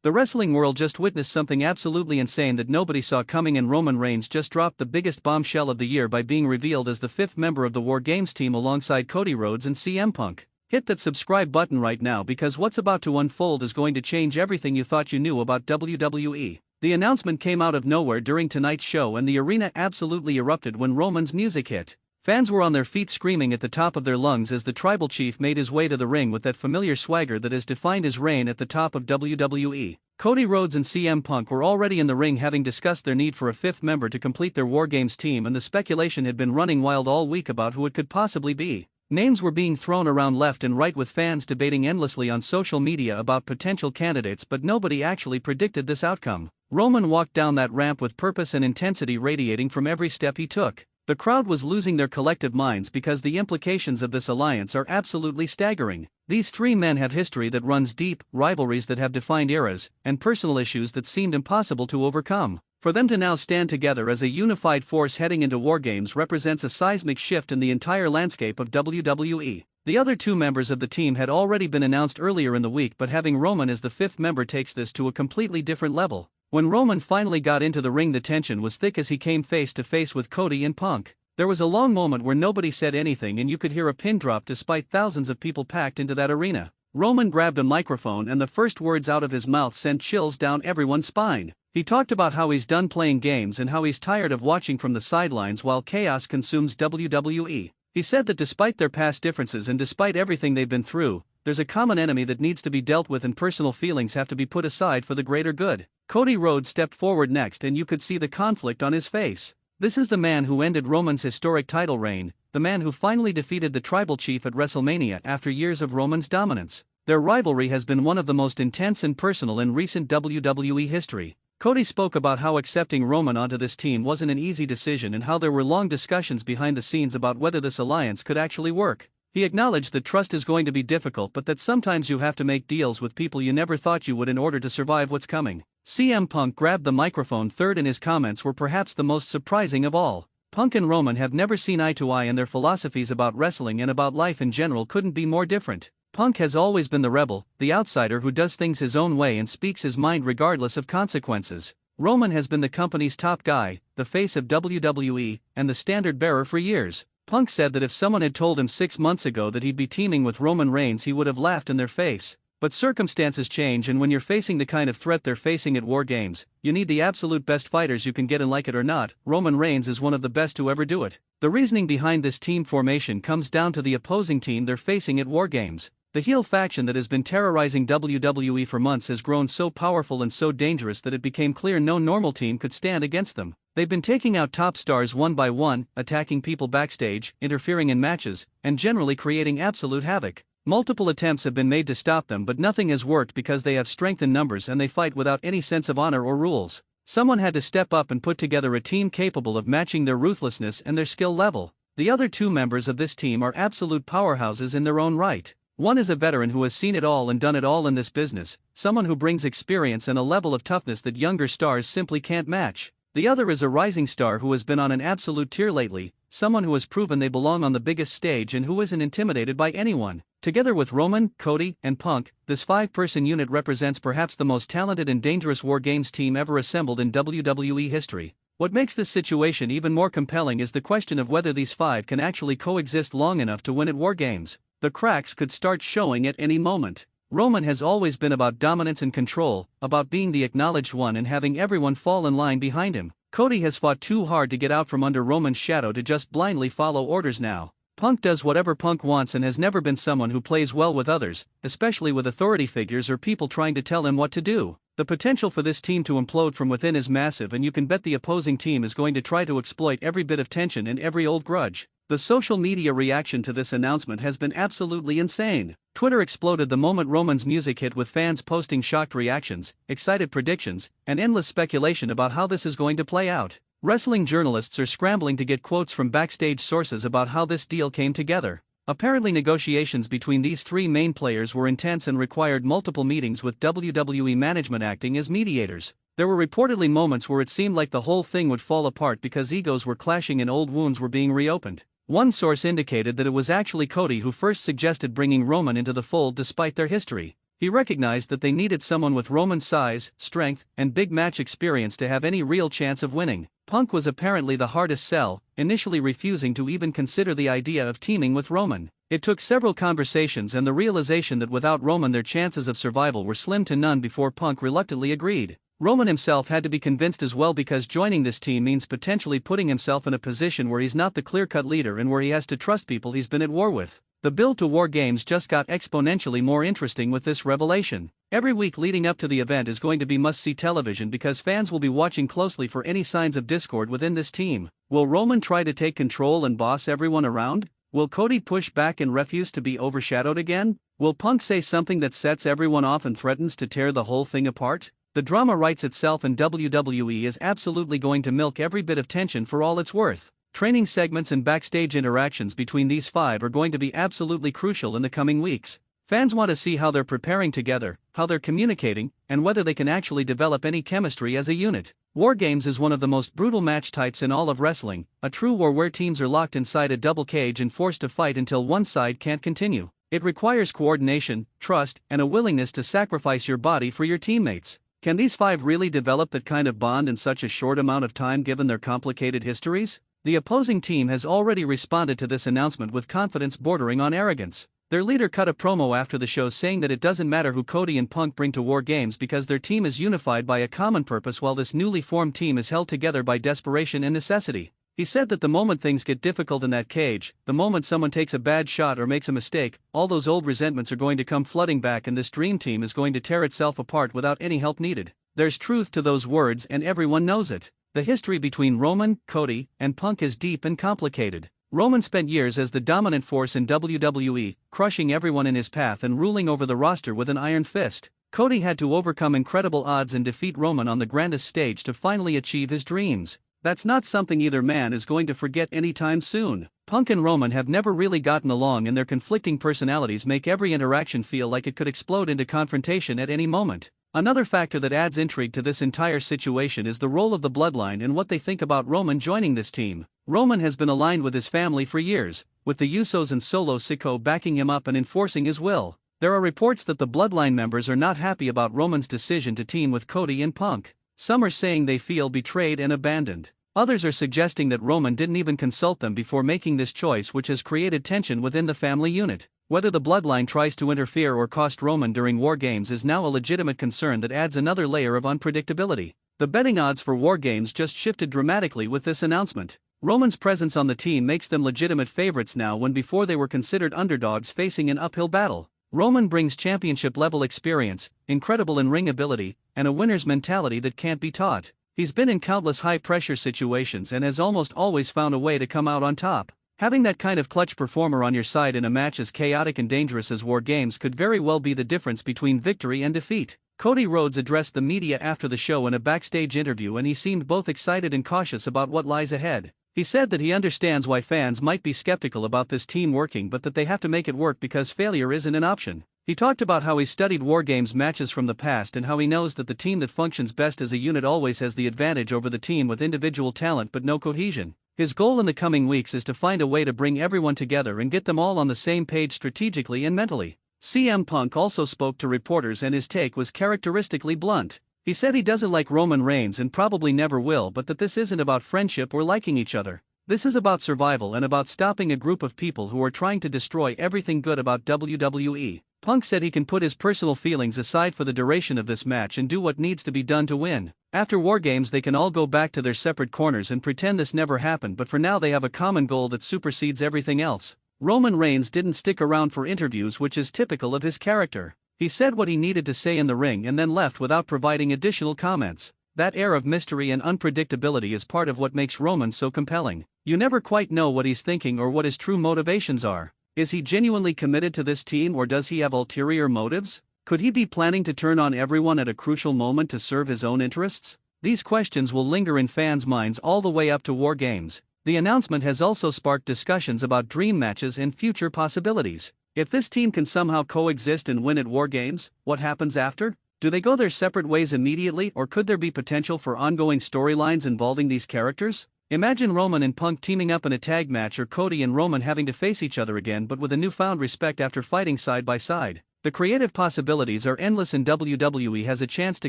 The wrestling world just witnessed something absolutely insane that nobody saw coming, and Roman Reigns just dropped the biggest bombshell of the year by being revealed as the fifth member of the Wargames team alongside Cody Rhodes and CM Punk. Hit that subscribe button right now, because what's about to unfold is going to change everything you thought you knew about WWE. The announcement came out of nowhere during tonight's show, and the arena absolutely erupted when Roman's music hit. Fans were on their feet screaming at the top of their lungs as the tribal chief made his way to the ring with that familiar swagger that has defined his reign at the top of WWE. Cody Rhodes and CM Punk were already in the ring, having discussed their need for a fifth member to complete their Wargames team, and the speculation had been running wild all week about who it could possibly be. Names were being thrown around left and right, with fans debating endlessly on social media about potential candidates, but nobody actually predicted this outcome. Roman walked down that ramp with purpose and intensity radiating from every step he took. The crowd was losing their collective minds because the implications of this alliance are absolutely staggering. These three men have history that runs deep, rivalries that have defined eras, and personal issues that seemed impossible to overcome. For them to now stand together as a unified force heading into Wargames represents a seismic shift in the entire landscape of WWE. The other two members of the team had already been announced earlier in the week, but having Roman as the fifth member takes this to a completely different level. When Roman finally got into the ring, the tension was thick as he came face to face with Cody and Punk. There was a long moment where nobody said anything, and you could hear a pin drop despite thousands of people packed into that arena. Roman grabbed a microphone, and the first words out of his mouth sent chills down everyone's spine. He talked about how he's done playing games and how he's tired of watching from the sidelines while chaos consumes WWE. He said that despite their past differences and despite everything they've been through, there's a common enemy that needs to be dealt with, and personal feelings have to be put aside for the greater good. Cody Rhodes stepped forward next, and you could see the conflict on his face. This is the man who ended Roman's historic title reign, the man who finally defeated the tribal chief at WrestleMania after years of Roman's dominance. Their rivalry has been one of the most intense and personal in recent WWE history. Cody spoke about how accepting Roman onto this team wasn't an easy decision, and how there were long discussions behind the scenes about whether this alliance could actually work. He acknowledged that trust is going to be difficult, but that sometimes you have to make deals with people you never thought you would in order to survive what's coming. CM Punk grabbed the microphone third, and his comments were perhaps the most surprising of all. Punk and Roman have never seen eye to eye, and their philosophies about wrestling and about life in general couldn't be more different. Punk has always been the rebel, the outsider who does things his own way and speaks his mind regardless of consequences. Roman has been the company's top guy, the face of WWE, and the standard bearer for years. Punk said that if someone had told him 6 months ago that he'd be teaming with Roman Reigns, he would have laughed in their face. But circumstances change, and when you're facing the kind of threat they're facing at Wargames, you need the absolute best fighters you can get, and like it or not, Roman Reigns is one of the best to ever do it. The reasoning behind this team formation comes down to the opposing team they're facing at Wargames. The heel faction that has been terrorizing WWE for months has grown so powerful and so dangerous that it became clear no normal team could stand against them. They've been taking out top stars one by one, attacking people backstage, interfering in matches, and generally creating absolute havoc. Multiple attempts have been made to stop them, but nothing has worked because they have strength in numbers and they fight without any sense of honor or rules. Someone had to step up and put together a team capable of matching their ruthlessness and their skill level. The other two members of this team are absolute powerhouses in their own right. One is a veteran who has seen it all and done it all in this business, someone who brings experience and a level of toughness that younger stars simply can't match. The other is a rising star who has been on an absolute tear lately, someone who has proven they belong on the biggest stage and who isn't intimidated by anyone. Together with Roman, Cody, and Punk, this 5-person unit represents perhaps the most talented and dangerous Wargames team ever assembled in WWE history. What makes this situation even more compelling is the question of whether these 5 can actually coexist long enough to win at Wargames. The cracks could start showing at any moment. Roman has always been about dominance and control, about being the acknowledged one and having everyone fall in line behind him. Cody has fought too hard to get out from under Roman's shadow to just blindly follow orders now. Punk does whatever Punk wants and has never been someone who plays well with others, especially with authority figures or people trying to tell him what to do. The potential for this team to implode from within is massive, and you can bet the opposing team is going to try to exploit every bit of tension and every old grudge. The social media reaction to this announcement has been absolutely insane. Twitter exploded the moment Roman's music hit, with fans posting shocked reactions, excited predictions, and endless speculation about how this is going to play out. Wrestling journalists are scrambling to get quotes from backstage sources about how this deal came together. Apparently, negotiations between these three main players were intense and required multiple meetings with WWE management acting as mediators. There were reportedly moments where it seemed like the whole thing would fall apart because egos were clashing and old wounds were being reopened. One source indicated that it was actually Cody who first suggested bringing Roman into the fold despite their history. He recognized that they needed someone with Roman's size, strength, and big match experience to have any real chance of winning. Punk was apparently the hardest sell, initially refusing to even consider the idea of teaming with Roman. It took several conversations and the realization that without Roman their chances of survival were slim to none before Punk reluctantly agreed. Roman himself had to be convinced as well, because joining this team means potentially putting himself in a position where he's not the clear-cut leader and where he has to trust people he's been at war with. The build to Wargames just got exponentially more interesting with this revelation. Every week leading up to the event is going to be must-see television because fans will be watching closely for any signs of discord within this team. Will Roman try to take control and boss everyone around? Will Cody push back and refuse to be overshadowed again? Will Punk say something that sets everyone off and threatens to tear the whole thing apart? The drama writes itself, and WWE is absolutely going to milk every bit of tension for all it's worth. Training segments and backstage interactions between these five are going to be absolutely crucial in the coming weeks. Fans want to see how they're preparing together, how they're communicating, and whether they can actually develop any chemistry as a unit. Wargames is one of the most brutal match types in all of wrestling, a true war where teams are locked inside a double cage and forced to fight until one side can't continue. It requires coordination, trust, and a willingness to sacrifice your body for your teammates. Can these five really develop that kind of bond in such a short amount of time given their complicated histories? The opposing team has already responded to this announcement with confidence bordering on arrogance. Their leader cut a promo after the show saying that it doesn't matter who Cody and Punk bring to Wargames because their team is unified by a common purpose, while this newly formed team is held together by desperation and necessity. He said that the moment things get difficult in that cage, the moment someone takes a bad shot or makes a mistake, all those old resentments are going to come flooding back and this dream team is going to tear itself apart without any help needed. There's truth to those words and everyone knows it. The history between Roman, Cody, and Punk is deep and complicated. Roman spent years as the dominant force in WWE, crushing everyone in his path and ruling over the roster with an iron fist. Cody had to overcome incredible odds and defeat Roman on the grandest stage to finally achieve his dreams. That's not something either man is going to forget anytime soon. Punk and Roman have never really gotten along, and their conflicting personalities make every interaction feel like it could explode into confrontation at any moment. Another factor that adds intrigue to this entire situation is the role of the bloodline and what they think about Roman joining this team. Roman has been aligned with his family for years, with the Usos and Solo Sikoa backing him up and enforcing his will. There are reports that the bloodline members are not happy about Roman's decision to team with Cody and Punk. Some are saying they feel betrayed and abandoned. Others are suggesting that Roman didn't even consult them before making this choice, which has created tension within the family unit. Whether the bloodline tries to interfere or cost Roman during Wargames is now a legitimate concern that adds another layer of unpredictability. The betting odds for Wargames just shifted dramatically with this announcement. Roman's presence on the team makes them legitimate favorites now, when before they were considered underdogs facing an uphill battle. Roman brings championship-level experience, incredible in-ring ability, and a winner's mentality that can't be taught. He's been in countless high-pressure situations and has almost always found a way to come out on top. Having that kind of clutch performer on your side in a match as chaotic and dangerous as Wargames could very well be the difference between victory and defeat. Cody Rhodes addressed the media after the show in a backstage interview, and he seemed both excited and cautious about what lies ahead. He said that he understands why fans might be skeptical about this team working, but that they have to make it work because failure isn't an option. He talked about how he studied Wargames matches from the past and how he knows that the team that functions best as a unit always has the advantage over the team with individual talent but no cohesion. His goal in the coming weeks is to find a way to bring everyone together and get them all on the same page strategically and mentally. CM Punk also spoke to reporters, and his take was characteristically blunt. He said he doesn't like Roman Reigns and probably never will, but that this isn't about friendship or liking each other. This is about survival and about stopping a group of people who are trying to destroy everything good about WWE. Punk said he can put his personal feelings aside for the duration of this match and do what needs to be done to win. After Wargames they can all go back to their separate corners and pretend this never happened, but for now they have a common goal that supersedes everything else. Roman Reigns didn't stick around for interviews, which is typical of his character. He said what he needed to say in the ring and then left without providing additional comments. That air of mystery and unpredictability is part of what makes Roman so compelling. You never quite know what he's thinking or what his true motivations are. Is he genuinely committed to this team, or does he have ulterior motives? Could he be planning to turn on everyone at a crucial moment to serve his own interests? These questions will linger in fans' minds all the way up to Wargames. The announcement has also sparked discussions about dream matches and future possibilities. If this team can somehow coexist and win at Wargames, what happens after? Do they go their separate ways immediately, or could there be potential for ongoing storylines involving these characters? Imagine Roman and Punk teaming up in a tag match, or Cody and Roman having to face each other again but with a newfound respect after fighting side by side. The creative possibilities are endless, and WWE has a chance to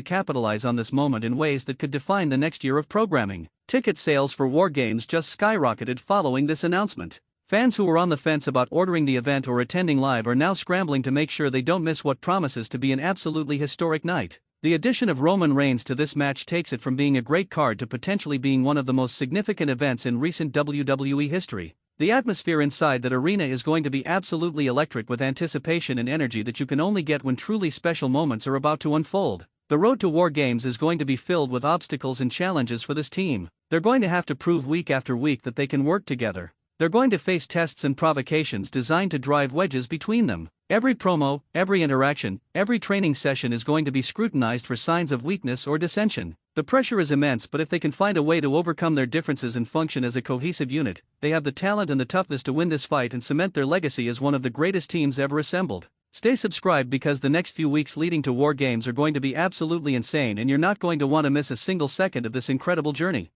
capitalize on this moment in ways that could define the next year of programming. Ticket sales for Wargames just skyrocketed following this announcement. Fans who were on the fence about ordering the event or attending live are now scrambling to make sure they don't miss what promises to be an absolutely historic night. The addition of Roman Reigns to this match takes it from being a great card to potentially being one of the most significant events in recent WWE history. The atmosphere inside that arena is going to be absolutely electric, with anticipation and energy that you can only get when truly special moments are about to unfold. The road to Wargames is going to be filled with obstacles and challenges for this team. They're going to have to prove week after week that they can work together. They're going to face tests and provocations designed to drive wedges between them. Every promo, every interaction, every training session is going to be scrutinized for signs of weakness or dissension. The pressure is immense, but if they can find a way to overcome their differences and function as a cohesive unit, they have the talent and the toughness to win this fight and cement their legacy as one of the greatest teams ever assembled. Stay subscribed, because the next few weeks leading to Wargames are going to be absolutely insane, and you're not going to want to miss a single second of this incredible journey.